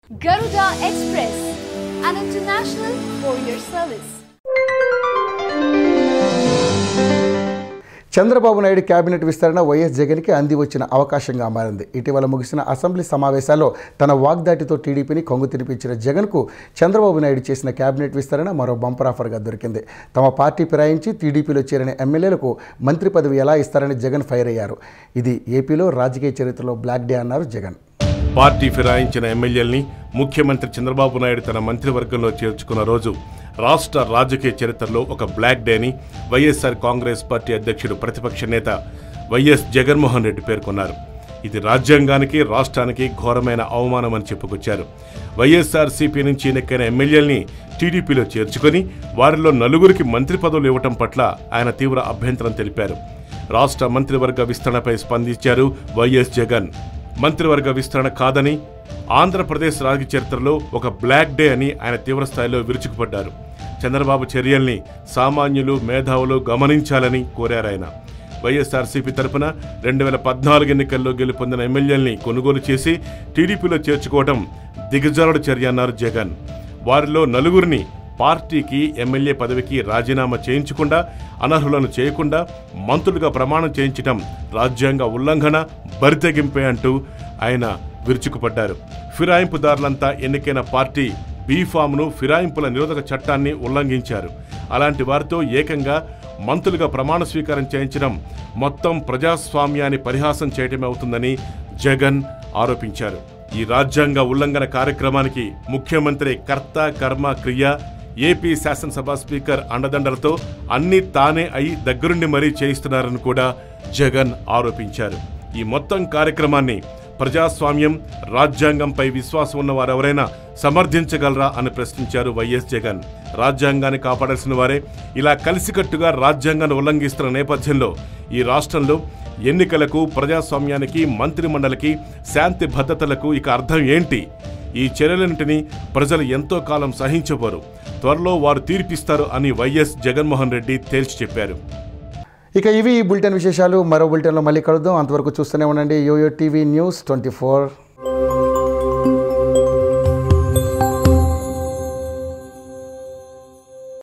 Garuda Express, an international courier service. Chandrababu Naidu cabinet విస్తరణ YS జగన్కి అంది వచ్చిన అవకాశంగా మారింది. ఇటీవల ముగిసిన అసెంబ్లీ సమావేశాల్లో తన వాగ్దాటితో టీడీపీని కొంగు తినిపించిన జగన్కు చంద్రబాబు నాయుడు చేసిన కేబినెట్ విస్తరణ మరో బంపర్ ఆఫర్గా దొరికింది. తమ పార్టీ ఫిరాయించి టీడీపీలో చేరిన ఎమ్మెల్యేలకు మంత్రి పదవి ఎలా ఇస్తారని జగన్ ఫైర్ అయ్యారు. ఇది ఏపీలో రాజకీయ చరిత్రలో బ్లాక్ డే అన్నారు జగన్. పార్టీ ఫిరాయించిన ఎమ్మెల్యేల్ని ముఖ్యమంత్రి చంద్రబాబు నాయుడు తన మంత్రివర్గంలో చేర్చుకున్న రోజు రాష్ట్ర రాజకీయ చరిత్రలో ఒక బ్లాక్ డే అని వైఎస్ఆర్ కాంగ్రెస్ పార్టీ అధ్యక్షుడు ప్రతిపక్ష నేత వైఎస్ జగన్మోహన్ రెడ్డి పేర్కొన్నారు. ఇది రాజ్యాంగానికి రాష్ట్రానికి ఘోరమైన అవమానమని చెప్పుకొచ్చారు. వైఎస్ఆర్సీపీ నుంచి ఎన్నికైన ఎమ్మెల్యేల్ని టీడీపీలో చేర్చుకొని వారిలో నలుగురికి మంత్రి పదవులు ఇవ్వటం పట్ల ఆయన తీవ్ర అభ్యంతరం తెలిపారు. రాష్ట్ర మంత్రివర్గ విస్తరణపై స్పందించారు వైఎస్ జగన్. మంత్రివర్గ విస్తరణ కాదని ఆంధ్రప్రదేశ్ రాజకీయ చరిత్రలో ఒక బ్లాక్ డే అని ఆయన తీవ్రస్థాయిలో విరుచుకుపడ్డారు. చంద్రబాబు చర్యల్ని సామాన్యులు మేధావులు గమనించాలని కోరారాయన. వైఎస్ఆర్సీపీ తరపున 2014 ఎన్నికల్లో గెలుపొందిన ఎమ్మెల్యేల్ని కొనుగోలు చేసి టీడీపీలో చేర్చుకోవడం దిగజారుడు చర్య అన్నారు జగన్. వారిలో నలుగురిని పార్టీకి ఎమ్మెల్యే పదవికి రాజీనామా చేయించకుండా అనర్హులను చేయకుండా మంత్రులుగా ప్రమాణం చేయించడం రాజ్యాంగ ఉల్లంఘన, బరితెగింపే అంటూ ఆయన విరుచుకుపడ్డారు. ఫిరాయింపుదారులంతా ఎన్నికైన పార్టీ బీఫామ్ను ఫిరాయింపుల నిరోధక చట్టాన్ని ఉల్లంఘించారు. అలాంటి వారితో ఏకంగా మంత్రులుగా ప్రమాణ స్వీకారం చేయించడం మొత్తం ప్రజాస్వామ్యాన్ని పరిహాసం చేయటమే అవుతుందని జగన్ ఆరోపించారు. ఈ రాజ్యాంగ ఉల్లంఘన కార్యక్రమానికి ముఖ్యమంత్రి కర్త కర్మ క్రియ, ఏపీ శాసనసభ స్పీకర్ అండదండలతో అన్నీ తానే అయి దగ్గరుండి మరీ చేయిస్తున్నారని కూడా జగన్ ఆరోపించారు. ఈ మొత్తం కార్యక్రమాన్ని ప్రజాస్వామ్యం, రాజ్యాంగంపై విశ్వాసం ఉన్న వారెవరైనా సమర్థించగలరా అని ప్రశ్నించారు వైఎస్ జగన్. రాజ్యాంగాన్ని కాపాడాల్సిన వారే ఇలా కలిసికట్టుగా రాజ్యాంగాన్ని ఉల్లంఘిస్తున్న నేపథ్యంలో ఈ రాష్ట్రంలో ఎన్నికలకు, ప్రజాస్వామ్యానికి, మంత్రిమండలికి, శాంతి భద్రతలకు ఇక అర్థం ఏంటి? ఈ చర్యలన్నింటినీ ప్రజలు ఎంతో కాలం సహించబోరు. త్వరలో వారు తీర్పిస్తారు అని వైఎస్ జగన్మోహన్ రెడ్డి తేల్చి చెప్పారు. ఇక ఇవి ఈ బులెటిన్ విశేషాలు. మరో బులెటిన్లో మళ్ళీ కలుద్దాం. అంతవరకు చూస్తూనే ఉండండి యోయో టీవీ న్యూస్ 24.